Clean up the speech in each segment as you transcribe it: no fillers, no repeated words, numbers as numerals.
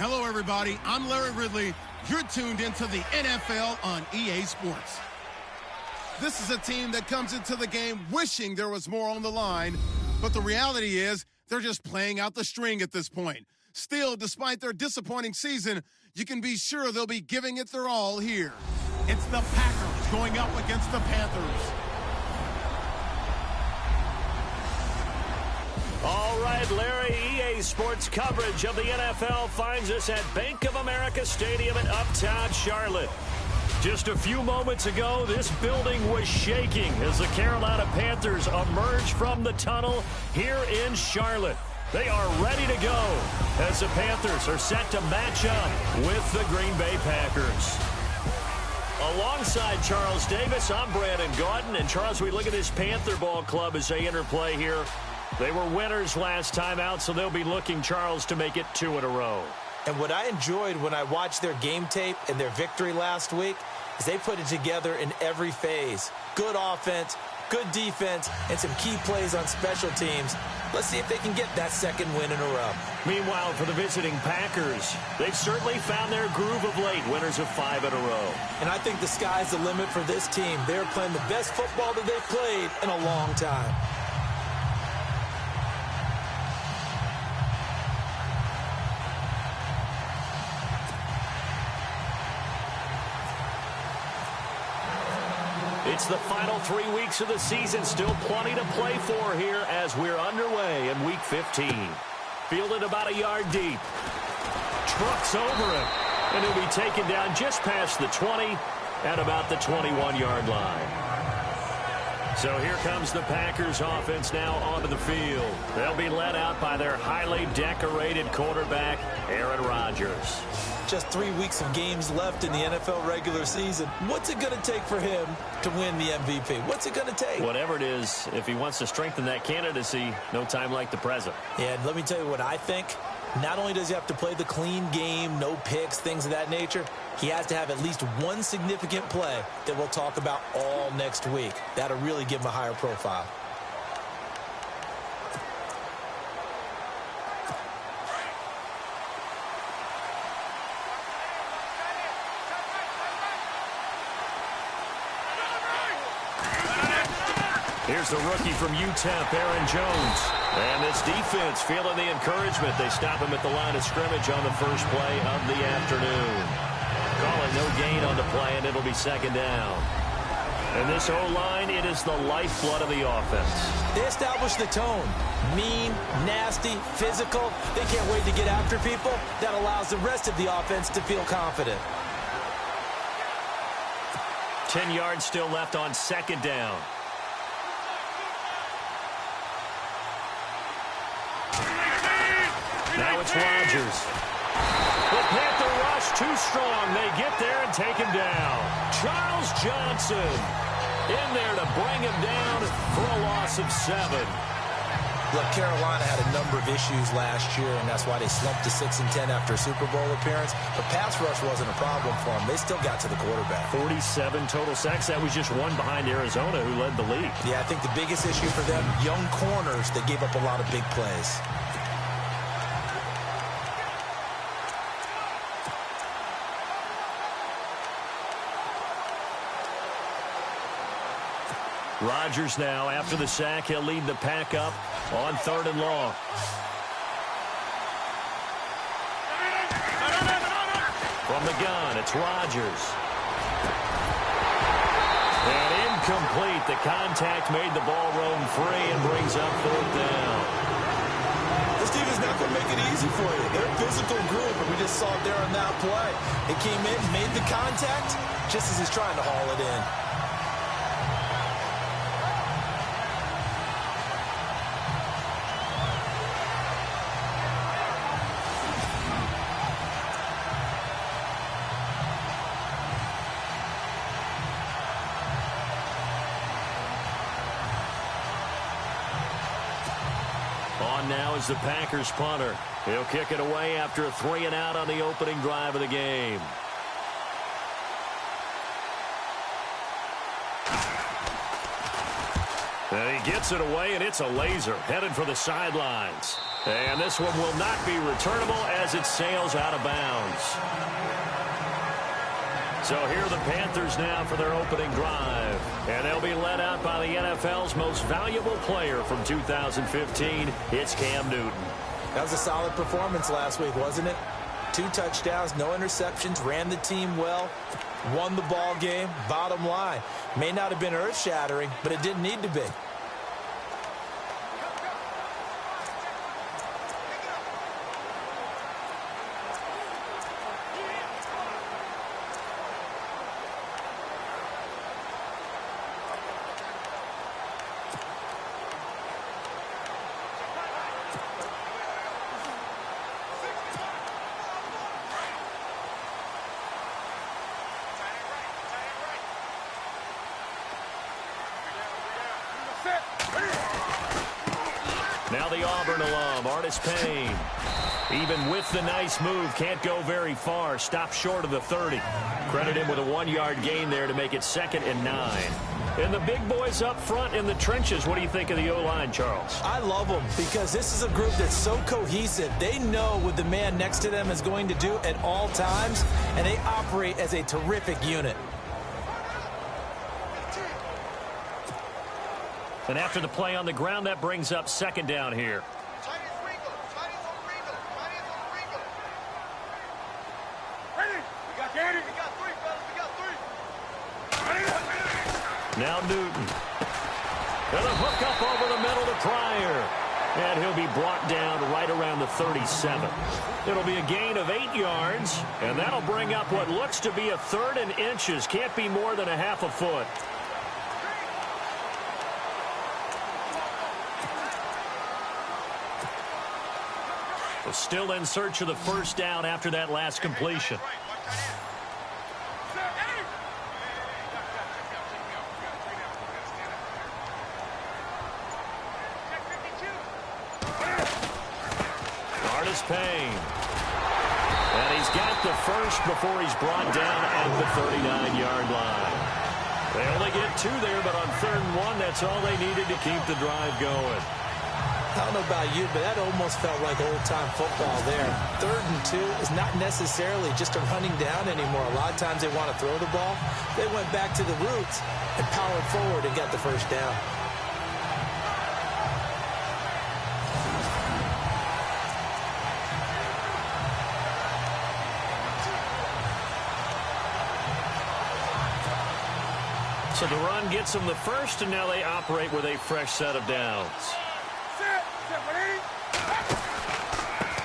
Hello, everybody. I'm Larry Ridley. You're tuned into the NFL on EA Sports. This is a team that comes into the game wishing there was more on the line, but the reality is they're just playing out the string at this point. Still, despite their disappointing season, you can be sure they'll be giving it their all here. It's the Packers going up against the Panthers. All right, Larry, EA Sports coverage of the NFL finds us at Bank of America Stadium in Uptown Charlotte. Just a few moments ago, this building was shaking as the Carolina Panthers emerged from the tunnel here in Charlotte. They are ready to go as the Panthers are set to match up with the Green Bay Packers. Alongside Charles Davis, I'm Brandon Gaudin. And Charles, we look at this Panther ball club as they interplay here. They were winners last time out, so they'll be looking, Charles, to make it 2 in a row. And what I enjoyed when I watched their game tape and their victory last week is they put it together in every phase. Good offense, good defense, and some key plays on special teams. Let's see if they can get that second win in a row. Meanwhile, for the visiting Packers, they've certainly found their groove of late, winners of 5 in a row. And I think the sky's the limit for this team. They're playing the best football that they've played in a long time. It's the final 3 weeks of the season. Still plenty to play for here as we're underway in Week 15. Fielded about a yard deep. Trucks over him. And he'll be taken down just past the 20 at about the 21-yard line. So here comes the Packers offense now onto the field. They'll be led out by their highly decorated quarterback, Aaron Rodgers. Just 3 weeks of games left in the NFL regular season. What's it going to take for him to win the MVP? What's it going to take? Whatever it is, if he wants to strengthen that candidacy, no time like the present. Yeah, and let me tell you what I think. Not only does he have to play the clean game, no picks, things of that nature, he has to have at least one significant play that we'll talk about all next week. That'll really give him a higher profile. Here's the rookie from UTEP, Aaron Jones. And this defense feeling the encouragement. They stop him at the line of scrimmage on the first play of the afternoon. Calling no gain on the play, and it'll be second down. And this O-line, it is the lifeblood of the offense. They establish the tone. Mean, nasty, physical. They can't wait to get after people. That allows the rest of the offense to feel confident. 10 yards still left on second down. Now it's Rodgers. The Panther rush too strong. They get there and take him down. Charles Johnson in there to bring him down for a loss of 7. Look, Carolina had a number of issues last year, and that's why they slumped to 6-10 after a Super Bowl appearance. But pass rush wasn't a problem for them. They still got to the quarterback. 47 total sacks. That was just one behind Arizona, who led the league. Yeah, I think the biggest issue for them, young corners that gave up a lot of big plays. Rodgers now, after the sack, he'll lead the pack up on 3rd and long. From the gun, it's Rodgers. And incomplete. The contact made the ball roam free and brings up 4th down. This team is not going to make it easy for you. They're a physical group, and we just saw it there on that play. It came in, made the contact, just as he's trying to haul it in. On now is the Packers punter. He'll kick it away after a 3-and-out on the opening drive of the game. And he gets it away, and it's a laser headed for the sidelines. And this one will not be returnable as it sails out of bounds. So here are the Panthers now for their opening drive. And they'll be led out by the NFL's most valuable player from 2015. It's Cam Newton. That was a solid performance last week, wasn't it? 2 touchdowns, no interceptions, ran the team well, won the ball game. Bottom line, may not have been earth-shattering, but it didn't need to be. Now the Auburn alum, Artis Payne. Even with the nice move, can't go very far. Stopped short of the 30. Credit him with a 1-yard gain there to make it 2nd and 9. And the big boys up front in the trenches. What do you think of the O-line, Charles? I love them because this is a group that's so cohesive. They know what the man next to them is going to do at all times, and they operate as a terrific unit. And after the play on the ground, that brings up 2nd down here. Now Newton. And a hook up over the middle to Pryor. And he'll be brought down right around the 37. It'll be a gain of 8 yards. And that'll bring up what looks to be a 3rd and inches. Can't be more than a half a foot. Still in search of the 1st down after that last completion. Artis Payne. And he's got the 1st before he's brought down at the 39-yard line. They only get 2 there, but on 3rd and 1, that's all they needed to keep the drive going. I don't know about you, but that almost felt like old-time football there. 3rd and 2 is not necessarily just a running down anymore. A lot of times they want to throw the ball. They went back to the roots and powered forward and got the 1st down. So the run gets them the 1st, and now they operate with a fresh set of downs.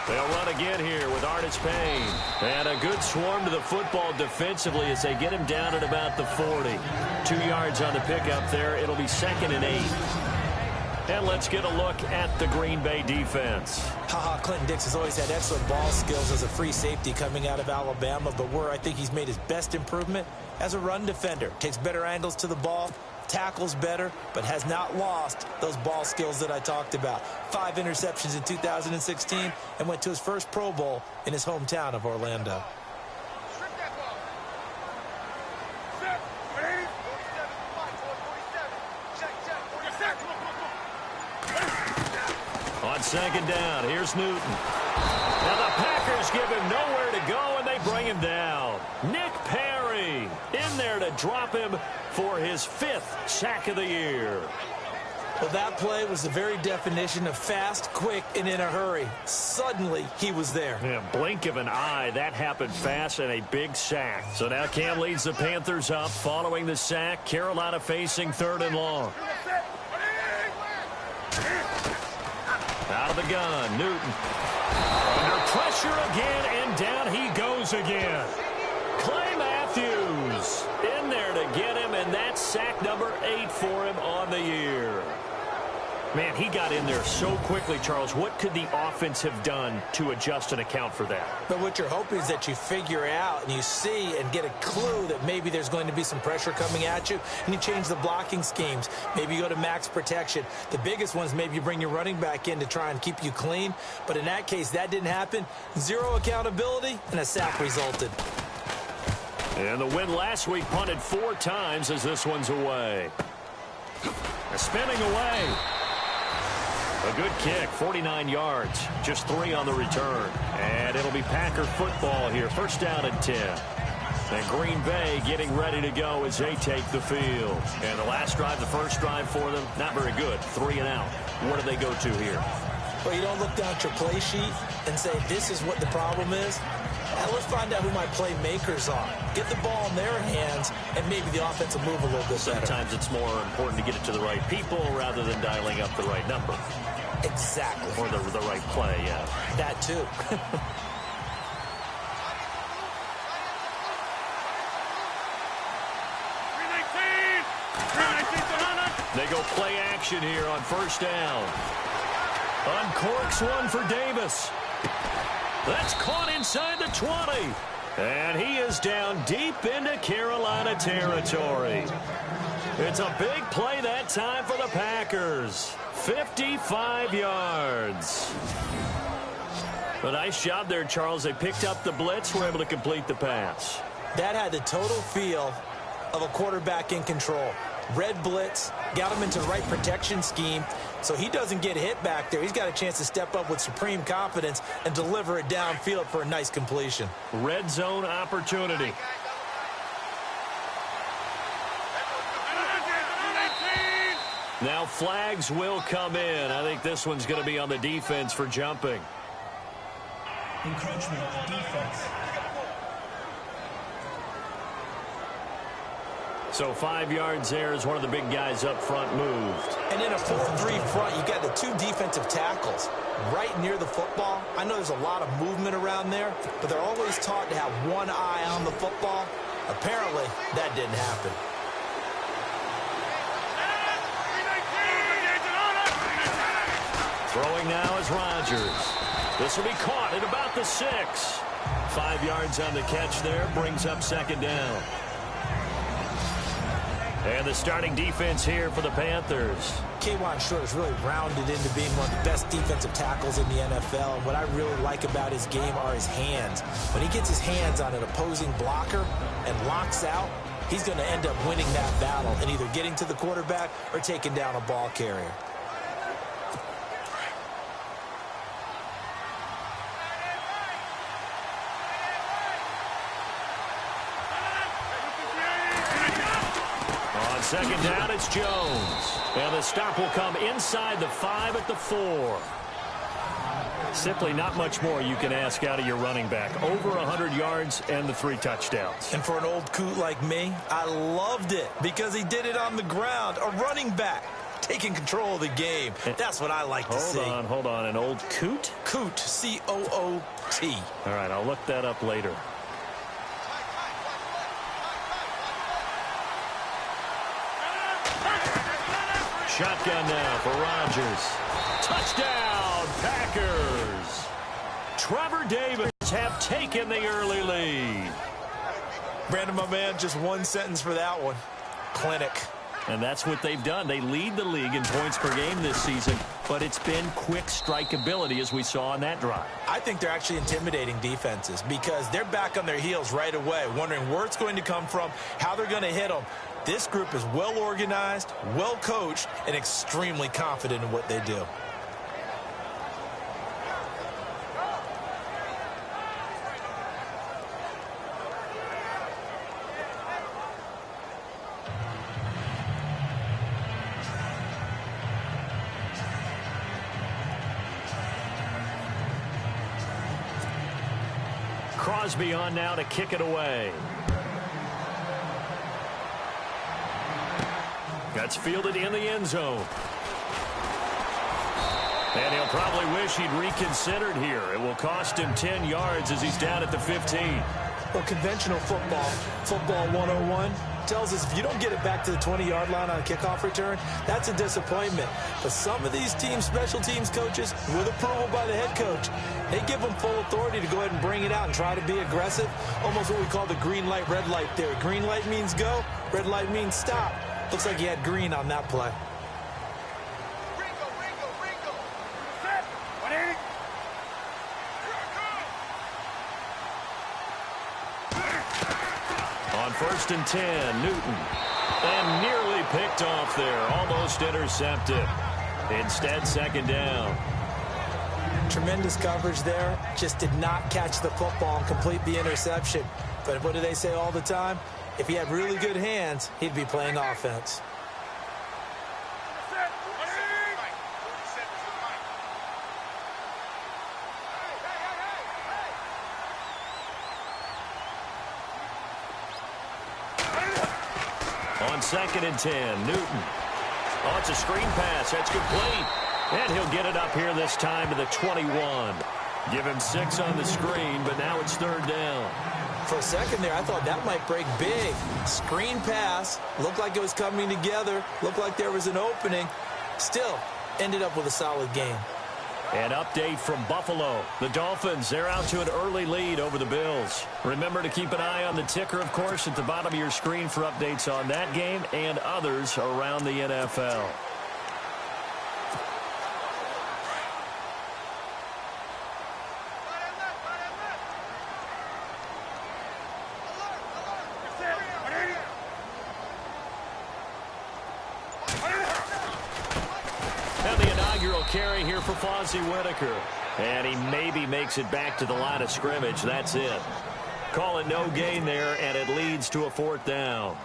They'll run again here with Artis Payne. And a good swarm to the football defensively as they get him down at about the 40. 2 yards on the pickup there. It'll be 2nd and 8. And let's get a look at the Green Bay defense. Clinton Dix has always had excellent ball skills as a free safety coming out of Alabama, but where I think he's made his best improvement as a run defender. Takes better angles to the ball, tackles better, but has not lost those ball skills that I talked about. 5 interceptions in 2016 and went to his first Pro Bowl in his hometown of Orlando. On 2nd down, here's Newton. Now the Packers give him nowhere to go, and they bring him down. Nick Perry in there to drop him for his 5th sack of the year. Well, that play was the very definition of fast, quick, and in a hurry. Suddenly, he was there. Yeah, blink of an eye, that happened fast, and a big sack. So now Cam leads the Panthers up following the sack. Carolina facing 3rd and long. Out of the gun, Newton. Under pressure again, and down he goes again. Clay Matthews in there to get him, and that's sack number 8 for him on the year. Man, he got in there so quickly, Charles. What could the offense have done to adjust and account for that? But what you're hoping is that you figure out and you see and get a clue that maybe there's going to be some pressure coming at you, and you change the blocking schemes. Maybe you go to max protection. The biggest ones, maybe you bring your running back in to try and keep you clean. But in that case, that didn't happen. 0 accountability, and a sack resulted. And the win last week punted 4 times as this one's away. Spinning away. A good kick, 49 yards, just 3 on the return. And it'll be Packer football here, first down and 10. And Green Bay getting ready to go as they take the field. And the last drive, the first drive for them, not very good, 3 and out. What do they go to here? Well, you don't look down at your play sheet and say, this is what the problem is. Now, let's find out who my playmakers are. Get the ball in their hands, and maybe the offense will move a little bit better. Sometimes it's more important to get it to the right people rather than dialing up the right number. Exactly. Or the right play, yeah. That, too. They go play action here on first down. Uncorks one for Davis. That's caught inside the 20. And he is down deep into Carolina territory. It's a big play that time for the Packers. 55 yards. A nice job there, Charles. They picked up the blitz, were able to complete the pass. That had the total feel of a quarterback in control. Red blitz, got him into the right protection scheme, so he doesn't get hit back there. He's got a chance to step up with supreme confidence and deliver it downfield for a nice completion. Red zone opportunity. Now flags will come in. I think this one's going to be on the defense for jumping. Encroachment on the defense. So 5 yards there as one of the big guys up front moved. And in a 4-3 front, you got the 2 defensive tackles right near the football. I know there's a lot of movement around there, but they're always taught to have one eye on the football. Apparently, that didn't happen. Throwing now is Rodgers. This will be caught at about the 6. 5 yards on the catch there, brings up second down. And the starting defense here for the Panthers. K'Wan Short has really rounded into being one of the best defensive tackles in the NFL. And what I really like about his game are his hands. When he gets his hands on an opposing blocker and locks out, he's going to end up winning that battle and either getting to the quarterback or taking down a ball carrier. Second down, it's Jones. And the stop will come inside the 5 at the 4. Simply not much more you can ask out of your running back. Over 100 yards and the 3 touchdowns. And for an old coot like me, I loved it because he did it on the ground. A running back taking control of the game. That's what I like to see. Hold on. An old coot? Coot, C-O-O-T. All right, I'll look that up later. Shotgun now for Rodgers. Touchdown, Packers. Trevor Davis have taken the early lead. Brandon, my man, just one sentence for that one. Clinic. And that's what they've done. They lead the league in points per game this season, but it's been quick strikeability as we saw on that drive. I think they're actually intimidating defenses because they're back on their heels right away, wondering where it's going to come from, how they're going to hit them. This group is well organized, well coached, and extremely confident in what they do. Crosby on now to kick it away. That's fielded in the end zone. And he'll probably wish he'd reconsidered here. It will cost him 10 yards as he's down at the 15. Well, conventional football 101, tells us if you don't get it back to the 20-yard line on a kickoff return, that's a disappointment. But some of these teams, special teams coaches, with approval by the head coach, they give them full authority to go ahead and bring it out and try to be aggressive. Almost what we call the green light, red light theory. Green light means go, red light means stop. Looks like he had green on that play. On 1st and 10, Newton. And nearly picked off there. Almost intercepted. Instead, second down. Tremendous coverage there. Just did not catch the football and complete the interception. But what do they say all the time? If he had really good hands, he'd be playing offense. On 2nd and 10, Newton. Oh, it's a screen pass. That's complete. And he'll get it up here this time to the 21. Give him 6 on the screen, but now it's 3rd down. For a second there, I thought that might break big. Screen pass. Looked like it was coming together. Looked like there was an opening. Still, ended up with a solid game. An update from Buffalo. The Dolphins, they're out to an early lead over the Bills. Remember to keep an eye on the ticker, of course, at the bottom of your screen for updates on that game and others around the NFL. Carry here for Fonzie Whitaker. And he maybe makes it back to the line of scrimmage. That's it. Call it no gain there, and it leads to a 4th down.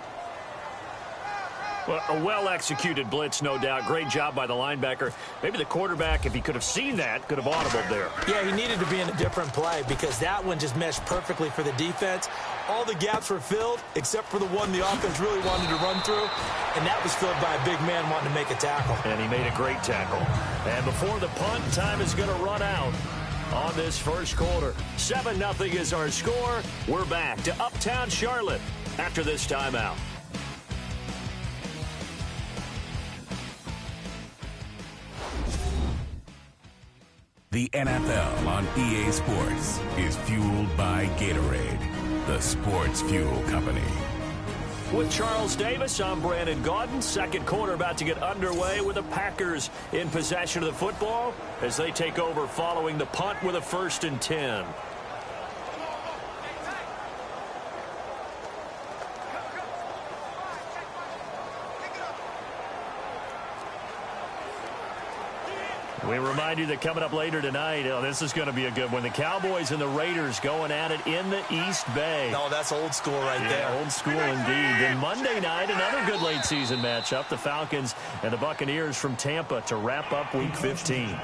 Well, a well-executed blitz, no doubt. Great job by the linebacker. Maybe the quarterback, if he could have seen that, could have audibled there. Yeah, he needed to be in a different play because that one just meshed perfectly for the defense. All the gaps were filled except for the one the offense really wanted to run through, and that was filled by a big man wanting to make a tackle. And he made a great tackle. And before the punt, time is going to run out on this first quarter. 7-0 is our score. We're back to Uptown Charlotte after this timeout. The NFL on EA Sports is fueled by Gatorade, the sports fuel company. With Charles Davis, I'm Brandon Gaudin. Second quarter about to get underway with the Packers in possession of the football as they take over following the punt with a 1st and 10. We remind you that coming up later tonight, this is going to be a good one. The Cowboys and the Raiders going at it in the East Bay. No, that's old school right there. Old school indeed. Then Monday night, another good late season matchup. The Falcons and the Buccaneers from Tampa to wrap up Week 15.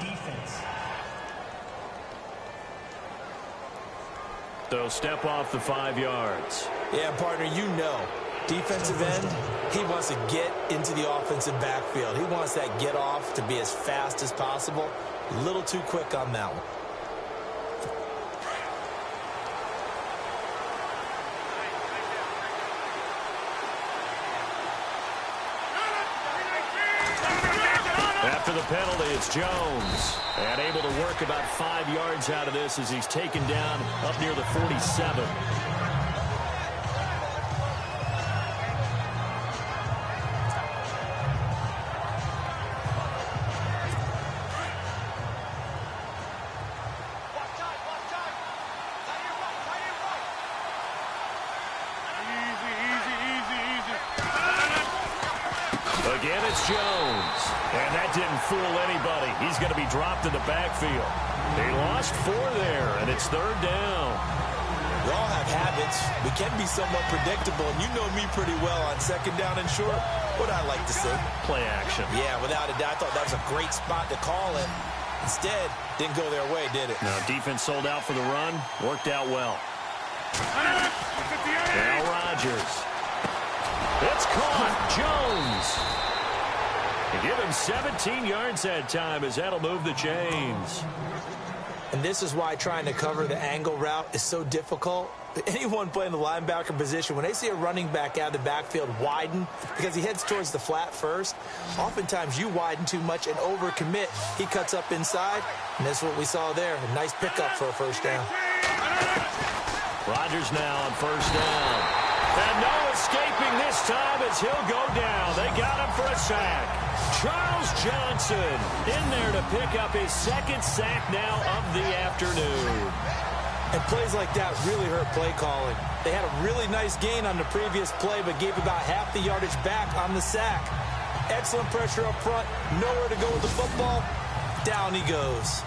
They'll step off the 5 yards. Yeah, partner, you know. Defensive end, he wants to get into the offensive backfield. He wants that get off to be as fast as possible. A little too quick on that one. After the penalty, it's Jones. And able to work about 5 yards out of this as he's taken down up near the 47. Again, it's Jones. And that didn't fool anybody. He's going to be dropped in the backfield. They lost 4 there, and it's 3rd down. We all have habits. We can be somewhat predictable, and you know me pretty well on 2nd down and short. What I like to see? Play action. Yeah, without a doubt. I thought that was a great spot to call it. Instead, didn't go their way, did it? No, defense sold out for the run. Worked out well. Now Rodgers. It's caught. Jones. They give him 17 yards that time as that'll move the chains. And this is why trying to cover the angle route is so difficult. Anyone playing the linebacker position, when they see a running back out of the backfield widen because he heads towards the flat first, oftentimes you widen too much and overcommit. He cuts up inside, and that's what we saw there. A nice pickup for a 1st down. Rodgers now on 1st down. And no escaping this time as he'll go down. They got him for a sack. Charles Johnson in there to pick up his 2nd sack now of the afternoon. And plays like that really hurt play calling. They had a really nice gain on the previous play, but gave about half the yardage back on the sack. Excellent pressure up front. Nowhere to go with the football. Down he goes.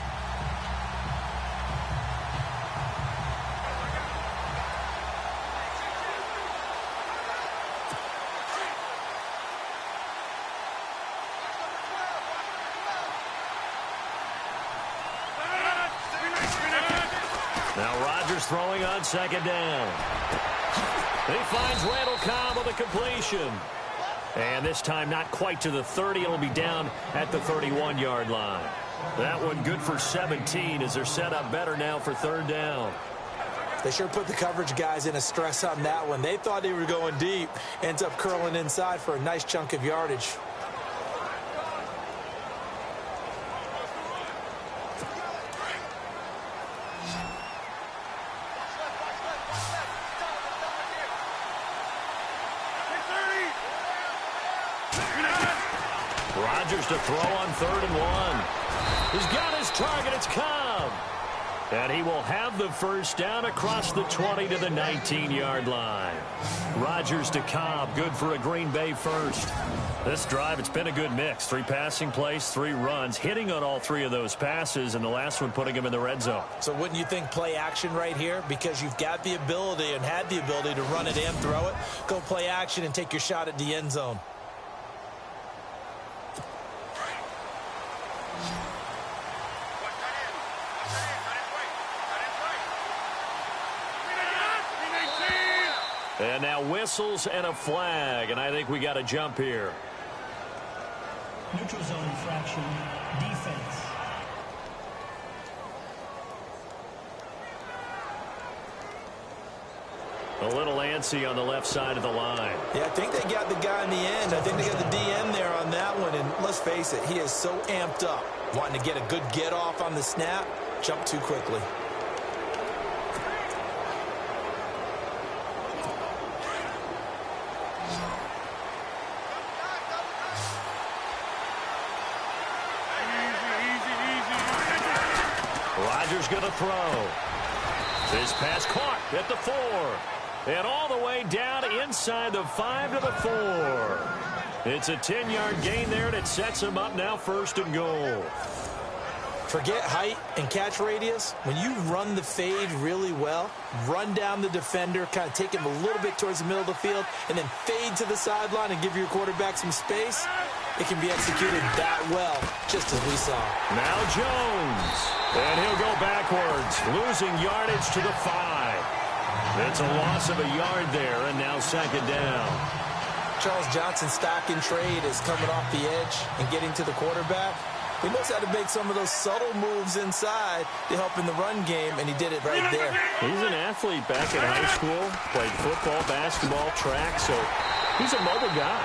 Now Rodgers throwing on second down. He finds Randall Cobb with a completion. And this time not quite to the 30. It'll be down at the 31-yard line. That one good for 17 as they're set up better now for third down. They sure put the coverage guys in a stress on that one. They thought they were going deep. Ends up curling inside for a nice chunk of yardage. Rodgers to throw on 3rd and 1. He's got his target. It's Cobb. And he will have the first down across the 20 to the 19-yard line. Rodgers to Cobb. Good for a Green Bay first. This drive, it's been a good mix. 3 passing plays, 3 runs. Hitting on all 3 of those passes, and the last one putting him in the red zone. So wouldn't you think play action right here? Because you've got the ability and had the ability to run it and throw it. Go play action and take your shot at the end zone. And now whistles and a flag, and I think we got a jump here. Neutral zone infraction, defense. A little antsy on the left side of the line. Yeah, I think they got the guy in the end. I think they got the DN there on that one, and let's face it, he is so amped up. Wanting to get a good get off on the snap, jump too quickly. Rodgers going to throw. This pass caught at the 4. And all the way down inside the 5 to the 4. It's a 10-yard gain there, and it sets him up now 1st and goal. Forget height and catch radius. When you run the fade really well, run down the defender, kind of take him a little bit towards the middle of the field, and then fade to the sideline and give your quarterback some space, it can be executed that well, just as we saw. Now Jones. And he'll go backwards, losing yardage to the 5. It's a loss of a yard there, and now 2nd down. Charles Johnson's stock in trade is coming off the edge and getting to the quarterback. He knows how to make some of those subtle moves inside to help in the run game, and he did it right there. He's an athlete back in high school, played football, basketball, track, so he's a mobile guy.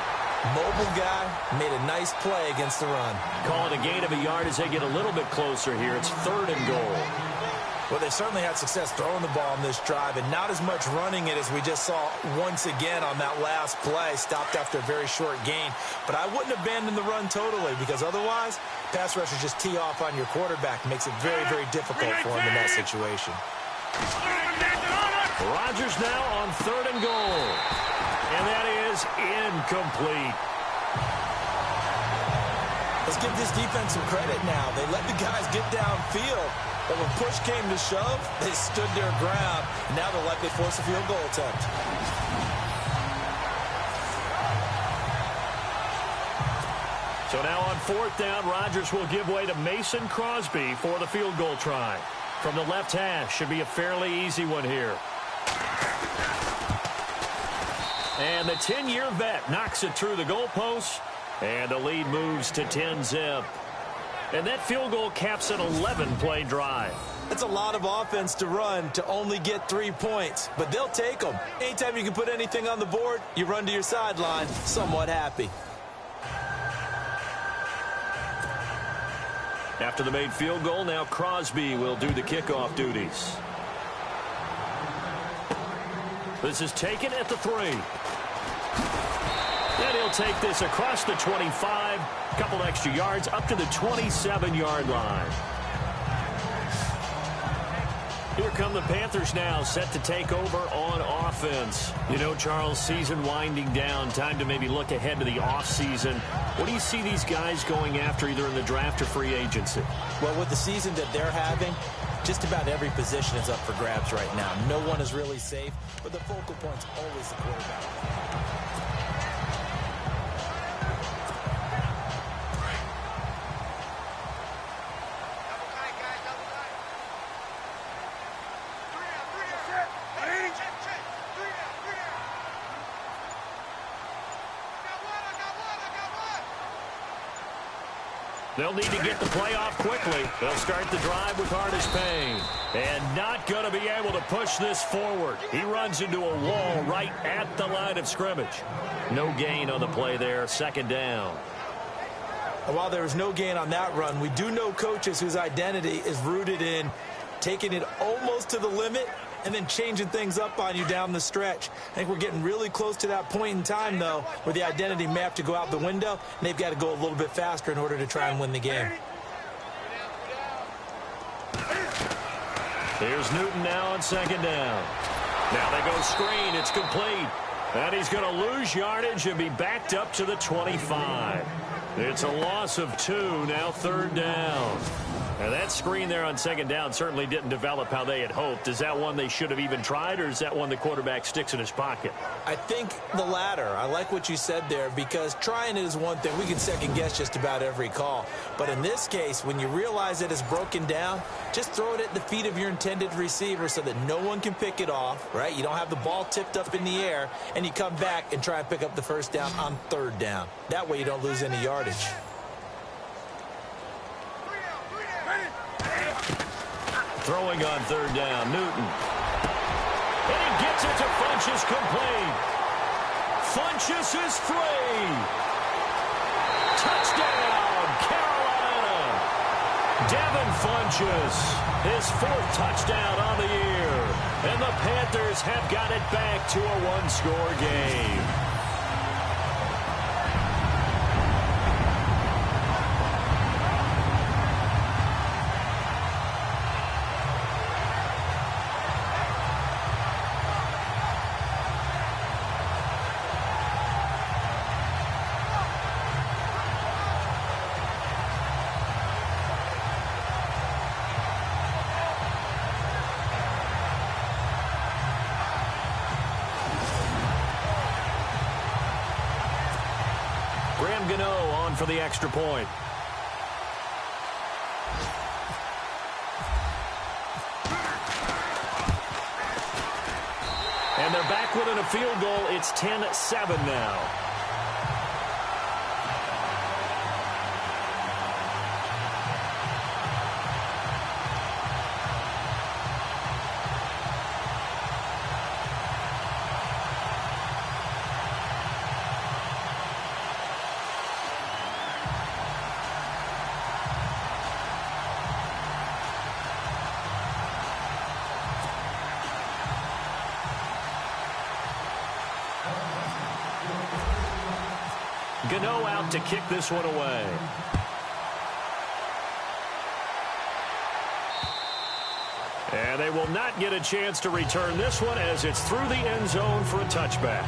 Mobile guy, made a nice play against the run. Calling a gain of a yard as they get a little bit closer here. It's 3rd and goal. Well, they certainly had success throwing the ball on this drive, and not as much running it as we just saw once again on that last play. Stopped after a very short gain. But I wouldn't abandon the run totally, because otherwise, pass rushers just tee off on your quarterback. Makes it very, very difficult for him in that situation. Rodgers now on 3rd and goal. And that is incomplete. Let's give this defense some credit now. They let the guys get downfield. But when push came to shove, they stood their ground. Now they'll likely force a field goal attempt. So now on 4th down, Rodgers will give way to Mason Crosby for the field goal try. From the left hash, should be a fairly easy one here. And the 10-year vet knocks it through the goalpost, and the lead moves to 10-zip. And that field goal caps an 11-play drive. That's a lot of offense to run to only get 3 points, but they'll take them. Anytime you can put anything on the board, you run to your sideline somewhat happy. After the made field goal, now Crosby will do the kickoff duties. This is taken at the 3. And he'll take this across the 25, a couple extra yards, up to the 27-yard line. Here come the Panthers now, set to take over on offense. You know, Charles, season winding down, time to maybe look ahead to the offseason. What do you see these guys going after, either in the draft or free agency? Well, with the season that they're having, just about every position is up for grabs right now. No one is really safe, but the focal point's always the quarterback. They'll need to get the play off quickly. They'll start the drive with Hardest Payne. And not going to be able to push this forward. He runs into a wall right at the line of scrimmage. No gain on the play there, second down. While there was no gain on that run, we do know coaches whose identity is rooted in taking it almost to the limit and then changing things up on you down the stretch. I think we're getting really close to that point in time, though, where the identity may have to go out the window, and they've got to go a little bit faster in order to try and win the game. Here's Newton now on second down. Now they go screen. It's complete. And he's going to lose yardage and be backed up to the 25. It's a loss of 2, now third down. Now that screen there on second down certainly didn't develop how they had hoped. Is that one they should have even tried, or is that one the quarterback sticks in his pocket? I think the latter. I like what you said there, because trying it is one thing. We can second guess just about every call. But in this case, when you realize it is broken down, just throw it at the feet of your intended receiver so that no one can pick it off, right? You don't have the ball tipped up in the air, and you come back and try and pick up the first down on third down. That way you don't lose any yardage. Throwing on third down, Newton. And he gets it to Funchess, complete. Funchess is free. Touchdown, Carolina. Devin Funchess, his 4th touchdown on the year. And the Panthers have got it back to a one-score game. For the extra point. And they're back within a field goal. It's 10-7 now. Gano out to kick this one away. And they will not get a chance to return this one as it's through the end zone for a touchback.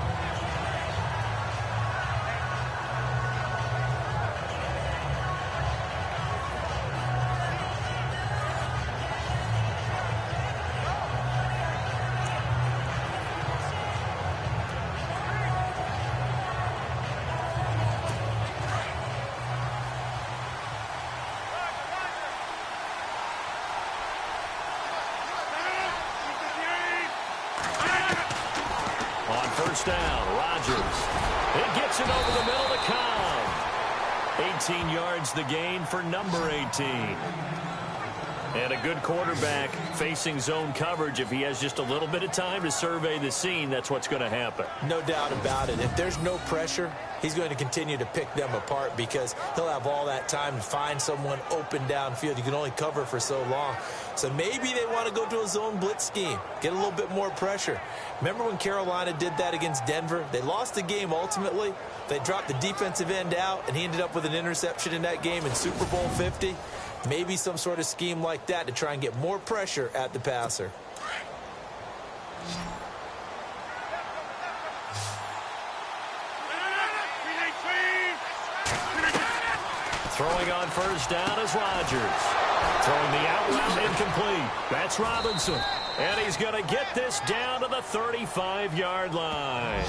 First down, Rodgers. It gets it over the middle to Cobb. 18 yards the gain for number 18. And a good quarterback facing zone coverage. If he has just a little bit of time to survey the scene, that's what's going to happen. No doubt about it. If there's no pressure, he's going to continue to pick them apart because he'll have all that time to find someone open downfield. You can only cover for so long. So maybe they want to go to a zone blitz scheme, get a little bit more pressure. Remember when Carolina did that against Denver? They lost the game ultimately. They dropped the defensive end out, and he ended up with an interception in that game in Super Bowl 50. Maybe some sort of scheme like that to try and get more pressure at the passer. Throwing on first down is Rodgers. Throwing the out route incomplete. That's Robinson. And he's going to get this down to the 35-yard line.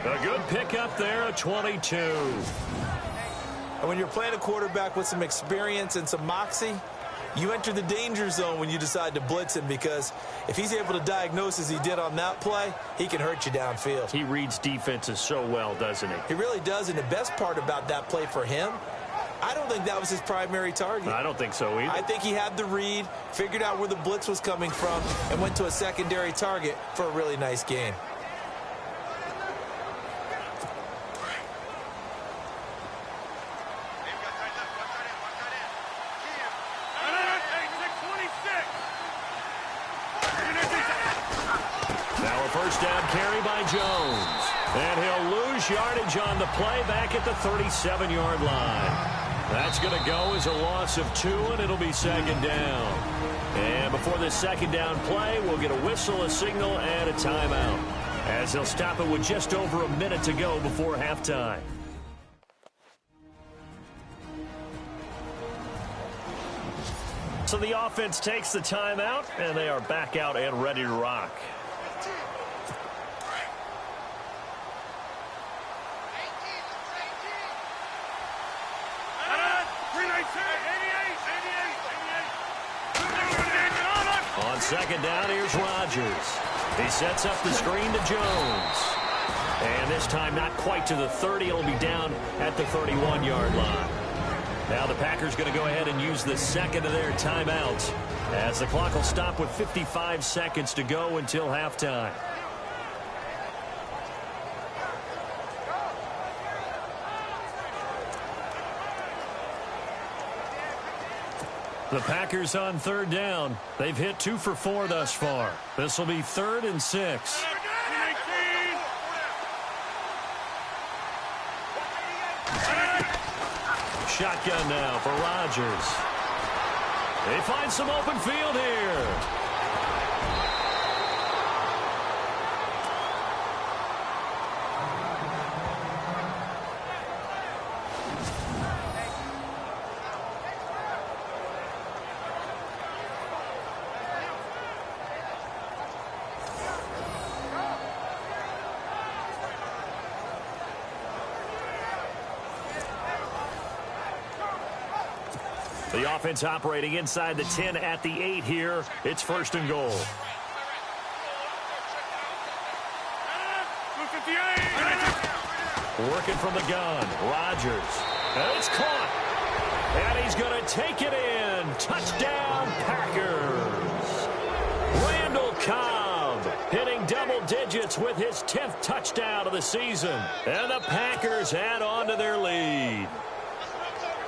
A good pickup there at 22. And when you're playing a quarterback with some experience and some moxie, you enter the danger zone when you decide to blitz him, because if he's able to diagnose as he did on that play, he can hurt you downfield. He reads defenses so well, doesn't he? He really does, and the best part about that play for him, I don't think that was his primary target. I don't think so either. I think he had the read, figured out where the blitz was coming from, and went to a secondary target for a really nice gain. Now a first down carry by Jones. And he'll lose yardage on the play back at the 37-yard line. That's going to go as a loss of 2, and it'll be second down. And before this second down play, we'll get a whistle, a signal, and a timeout, as he'll stop it with just over a minute to go before halftime. So the offense takes the timeout, and they are back out and ready to rock. On second down, here's Rodgers. He sets up the screen to Jones. And this time not quite to the 30. It'll be down at the 31-yard line. Now the Packers going to go ahead and use the second of their timeouts, as the clock will stop with 55 seconds to go until halftime. The Packers on third down. They've hit 2 for 4 thus far. This will be 3rd and 6. Shotgun now for Rodgers. They find some open field here. The offense operating inside the 10 at the 8 here. It's 1st and goal. Working from the gun. Rodgers. And it's caught. And he's going to take it in. Touchdown, Packers. Randall Cobb hitting double digits with his 10th touchdown of the season. And the Packers add on to their lead.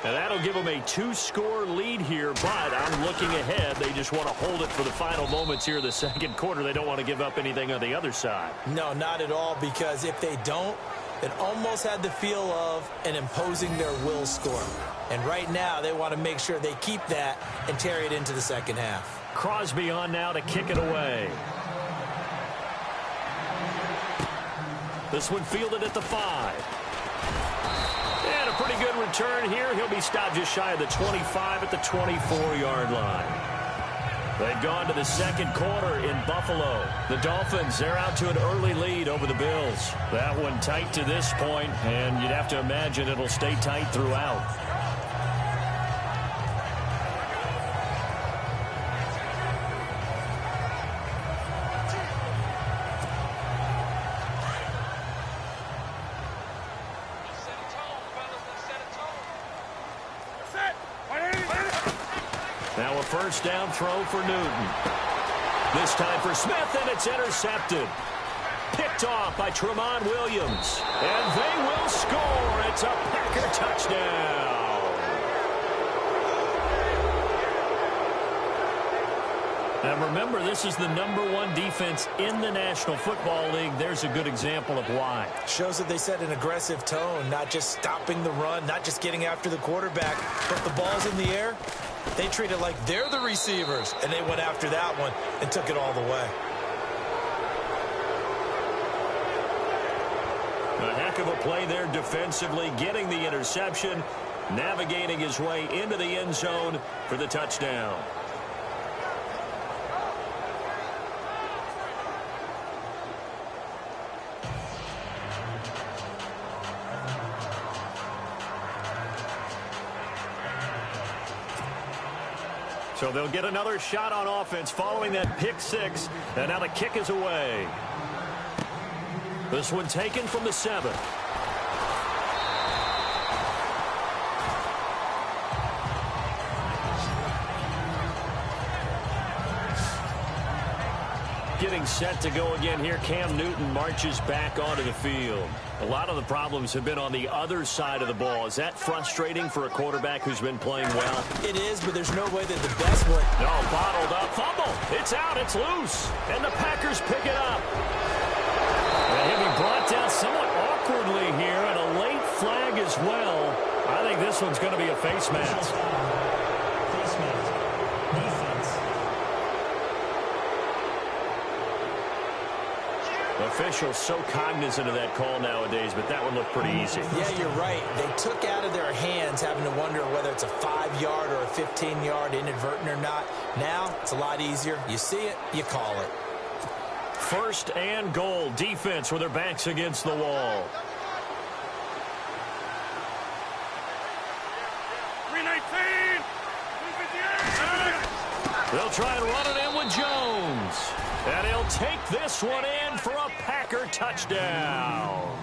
And that'll give them a 2-score lead here, but I'm looking ahead. They just want to hold it for the final moments here of the second quarter. They don't want to give up anything on the other side. No, not at all, because if they don't, it almost had the feel of an imposing their will score. And right now, they want to make sure they keep that and carry it into the second half. Crosby on now to kick it away. This one fielded at the 5. And a pretty good return here. He'll be stopped just shy of the 25 at the 24-yard line. They've gone to the second quarter in Buffalo. The Dolphins, they're out to an early lead over the Bills. That one tight to this point, and you'd have to imagine it'll stay tight throughout. Now a first down throw for Newton. This time for Smith, and it's intercepted. Picked off by Tramon Williams. And they will score. It's a Packer touchdown. And remember, this is the #1 defense in the National Football League. There's a good example of why. Shows that they set an aggressive tone, not just stopping the run, not just getting after the quarterback, but the ball's in the air. They treat it like they're the receivers, and they went after that one and took it all the way. A heck of a play there defensively, getting the interception, navigating his way into the end zone for the touchdown. So they'll get another shot on offense following that pick six, and now the kick is away. This one taken from the 7. Getting set to go again here. Cam Newton marches back onto the field. A lot of the problems have been on the other side of the ball. Is that frustrating for a quarterback who's been playing well? It is, but there's no way that the best one. No, bottled up. Fumble. It's out. It's loose. And the Packers pick it up. And he'll be brought down somewhat awkwardly here, and a late flag as well. I think this one's going to be a face mask. Face mask. Defense. Officials so cognizant of that call nowadays, but that one looked pretty easy. Yeah, you're right. They took out of their hands having to wonder whether it's a 5-yard or a 15-yard inadvertent or not. Now, it's a lot easier. You see it, you call it. First and goal. Defense with their backs against the wall. 319. They'll try and run it in with Jones. And he'll take this one in for a Packer touchdown.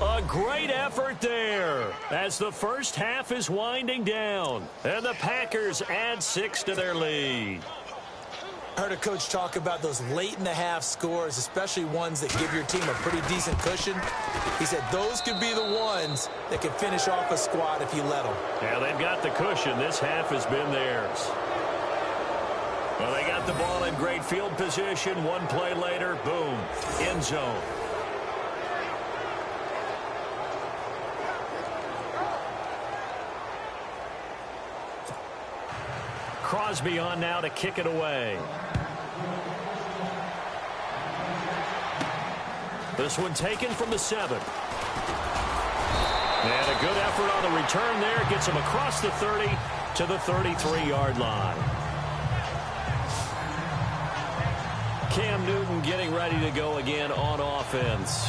A great effort there as the first half is winding down. And the Packers add 6 to their lead. I heard a coach talk about those late-in-the-half scores, especially ones that give your team a pretty decent cushion. He said those could be the ones that can finish off a squad if you let them. Yeah, they've got the cushion. This half has been theirs. Well, they got the ball in great field position. One play later, boom, end zone. Crosby on now to kick it away. This one taken from the 7. And a good effort on the return there. Gets him across the 30 to the 33-yard line. Cam Newton getting ready to go again on offense.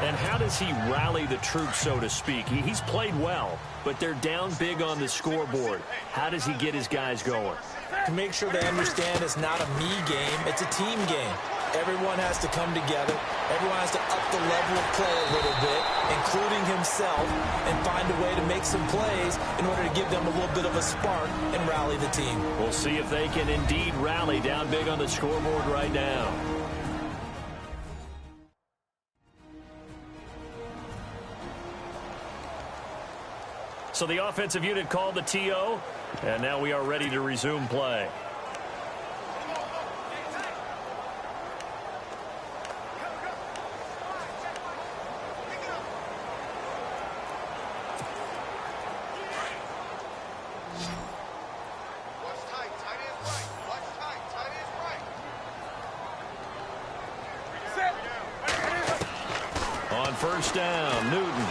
And how does he rally the troops, so to speak? He's played well, but they're down big on the scoreboard. How does he get his guys going? To make sure they understand it's not a me game, it's a team game. Everyone has to come together. Everyone has to up the level of play a little bit, including himself, and find a way to make some plays in order to give them a little bit of a spark and rally the team. We'll see if they can indeed rally down big on the scoreboard right now. So the offensive unit called the TO, and now we are ready to resume play. On first down, Newton.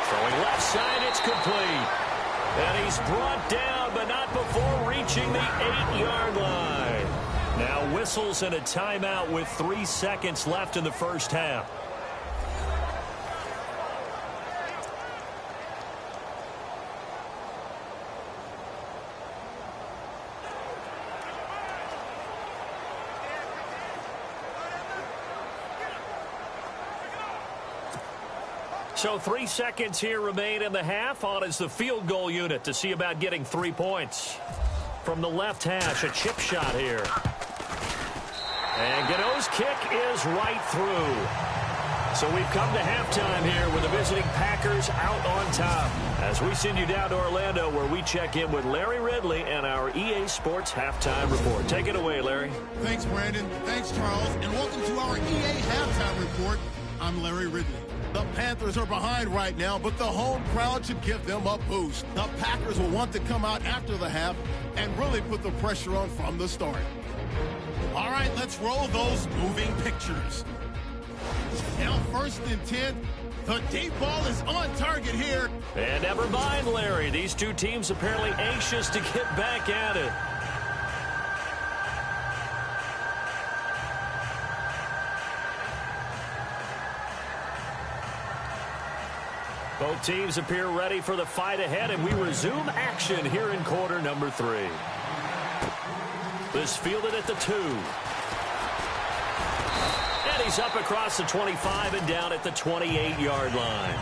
Throwing left side, it's complete. And he's brought down, but not before reaching the 8-yard line. Now whistles and a timeout with 3 seconds left in the first half. So 3 seconds here remain in the half. On is the field goal unit to see about getting 3 points. From the left hash, a chip shot here. And Gano's kick is right through. So we've come to halftime here with the visiting Packers out on top. As we send you down to Orlando, where we check in with Larry Ridley and our EA Sports Halftime Report. Take it away, Larry. Thanks, Brandon. Thanks, Charles. And welcome to our EA Halftime Report. I'm Larry Ridley. The Panthers are behind right now, but the home crowd should give them a boost. The Packers will want to come out after the half and really put the pressure on from the start. All right, let's roll those moving pictures. Now 1st and 10. The deep ball is on target here. And never mind, Larry. These two teams apparently anxious to get back at it. Both teams appear ready for the fight ahead, and we resume action here in quarter number 3. This fielded at the 2. And he's up across the 25 and down at the 28-yard line.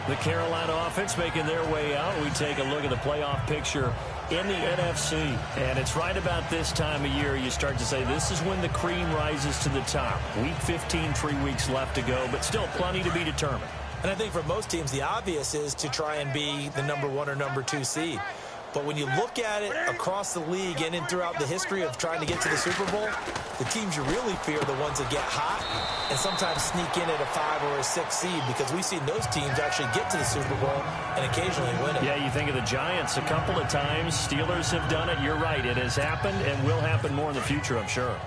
The Carolina offense making their way out. We take a look at the playoff picture in the NFC. And it's right about this time of year you start to say this is when the cream rises to the top. Week 15, 3 weeks left to go, but still plenty to be determined. And I think for most teams, the obvious is to try and be the number 1 or number 2 seed. But when you look at it across the league and throughout the history of trying to get to the Super Bowl, the teams you really fear are the ones that get hot and sometimes sneak in at a 5 or a 6 seed, because we've seen those teams actually get to the Super Bowl and occasionally win it. Yeah, you think of the Giants a couple of times. Steelers have done it. You're right. It has happened and will happen more in the future, I'm sure.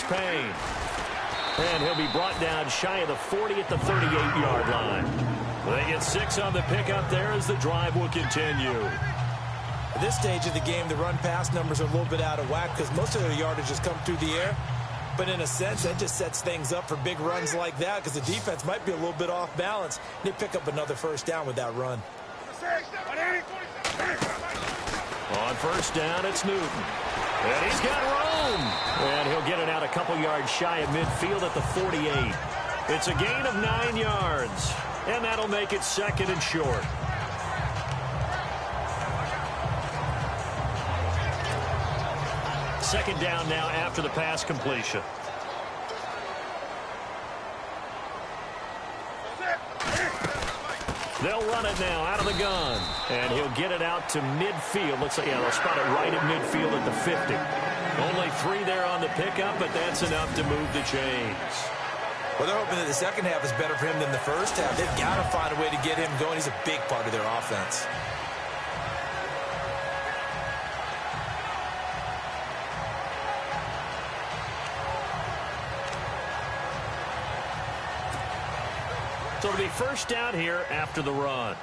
Payne. And he'll be brought down shy of the 40 at the 38-yard line. They get 6 on the pickup there as the drive will continue. At this stage of the game, the run-pass numbers are a little bit out of whack because most of their yardage has come through the air. But in a sense, that just sets things up for big runs like that because the defense might be a little bit off balance. They pick up another first down with that run. On first down, it's Newton. And he's got room. And he'll get it out a couple yards shy of midfield at the 48. It's a gain of 9 yards. And that'll make it 2nd and short. Second down now after the pass completion. They'll run it now out of the gun. And he'll get it out to midfield. Looks like, yeah, they'll spot it right at midfield at the 50. Only 3 there on the pickup, but that's enough to move the chains. Well, they're hoping that the second half is better for him than the first half. They've got to find a way to get him going. He's a big part of their offense. So it'll be first down here after the run.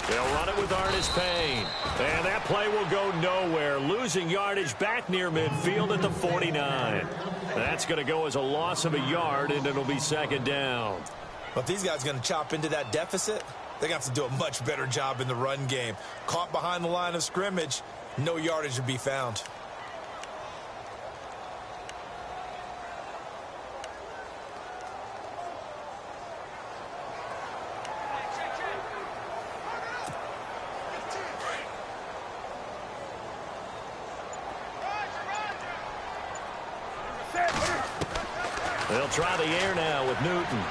They'll run it with Payne. And that play will go nowhere. Losing yardage back near midfield at the 49. That's going to go as a loss of a yard, and it'll be second down. Well, if these guys are going to chop into that deficit, they're going to have to do a much better job in the run game. Caught behind the line of scrimmage, no yardage to be found. They'll try the air now with Newton.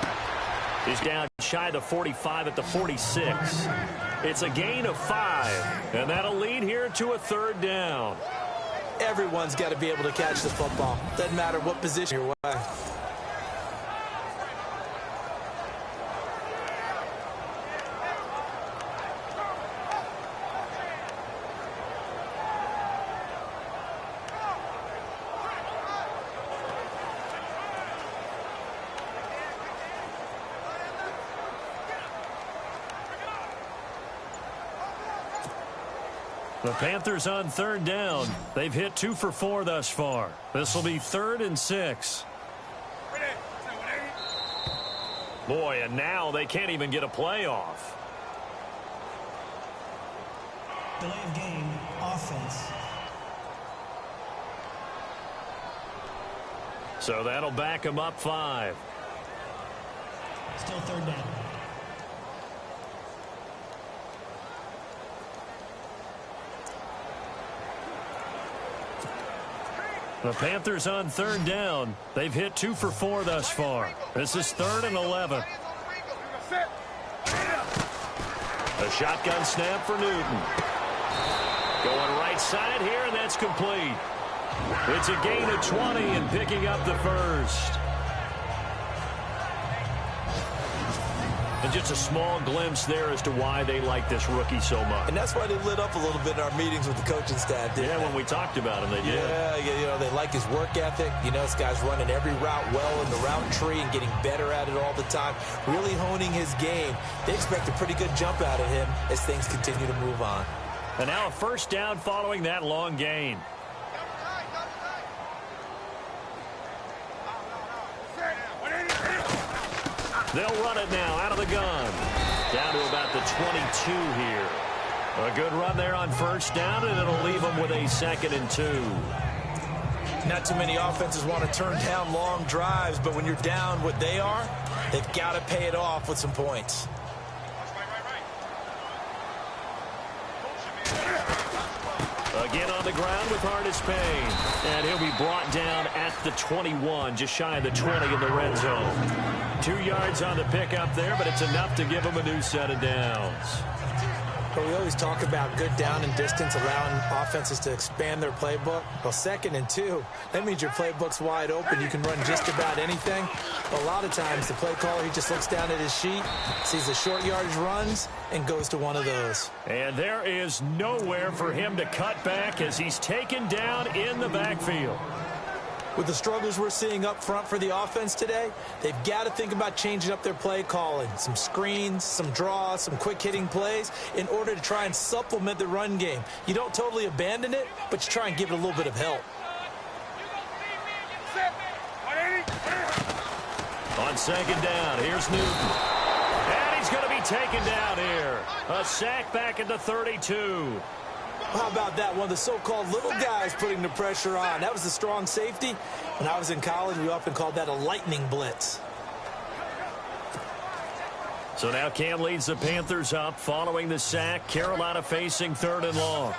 He's down shy of the 45 at the 46. It's a gain of 5, and that'll lead here to a third down. Everyone's got to be able to catch the football. Doesn't matter what position you're in. The Panthers on third down. They've hit 2 for 4 thus far. This will be 3rd and 6. Boy, and now they can't even get a play off. Delay of game, offense. So that'll back them up 5. Still third down. The Panthers on third down. They've hit 2 for 4 thus far. This is 3rd and 11. A shotgun snap for Newton. Going right-sided here, and that's complete. It's a gain of 20 and picking up the first. And just a small glimpse there as to why they like this rookie so much. And that's why they lit up a little bit in our meetings with the coaching staff, didn't they? When we talked about him, they did. Yeah, they like his work ethic. This guy's running every route well in the route tree and getting better at it all the time, really honing his game. They expect a pretty good jump out of him as things continue to move on. And now a first down following that long gain. They'll run it now out of the gun. Down to about the 22 here. A good run there on first down, and it'll leave them with a 2nd and 2. Not too many offenses want to turn down long drives, but when you're down what they are, they've got to pay it off with some points. Again on the ground with hardest pain. And he'll be brought down at the 21, just shy of the 20 in the red zone. 2 yards on the pickup there, but it's enough to give him a new set of downs. But we always talk about good down and distance, allowing offenses to expand their playbook. Well, 2nd and 2, that means your playbook's wide open. You can run just about anything. But a lot of times, the play caller, he just looks down at his sheet, sees the short yardage runs, and goes to one of those. And there is nowhere for him to cut back as he's taken down in the backfield. With the struggles we're seeing up front for the offense today, they've got to think about changing up their play calling. Some screens, some draws, some quick-hitting plays in order to try and supplement the run game. You don't totally abandon it, but you try and give it a little bit of help. On 2nd down, here's Newton. And he's going to be taken down here. A sack back at the 32. How about that? One of the so-called little guys putting the pressure on. That was the strong safety. When I was in college, we often called that a lightning blitz. So now Cam leads the Panthers up following the sack. Carolina facing 3rd and long.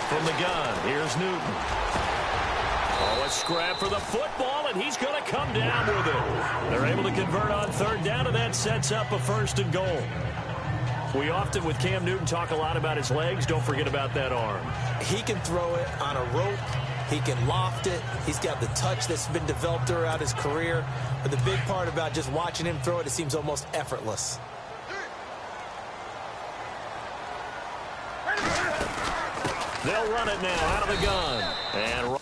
From the gun, here's Newton. Oh, a scrap for the football, and he's going to come down with it. They're able to convert on 3rd down, and that sets up a 1st and goal. We often, with Cam Newton, talk a lot about his legs. Don't forget about that arm. He can throw it on a rope. He can loft it. He's got the touch that's been developed throughout his career. But the big part about just watching him throw it, it seems almost effortless. They'll run it now out of the gun. And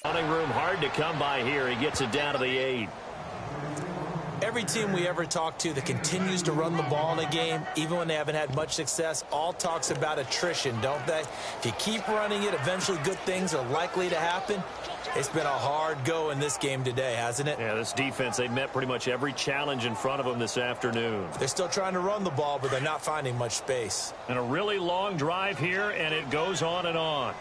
Running room hard to come by here. He gets it down to the 8. Every team we ever talk to that continues to run the ball in a game, even when they haven't had much success, all talks about attrition, don't they? If you keep running it, eventually good things are likely to happen. It's been a hard go in this game today, hasn't it? Yeah, this defense, they met pretty much every challenge in front of them this afternoon. They're still trying to run the ball, but they're not finding much space. And a really long drive here, and it goes on and on.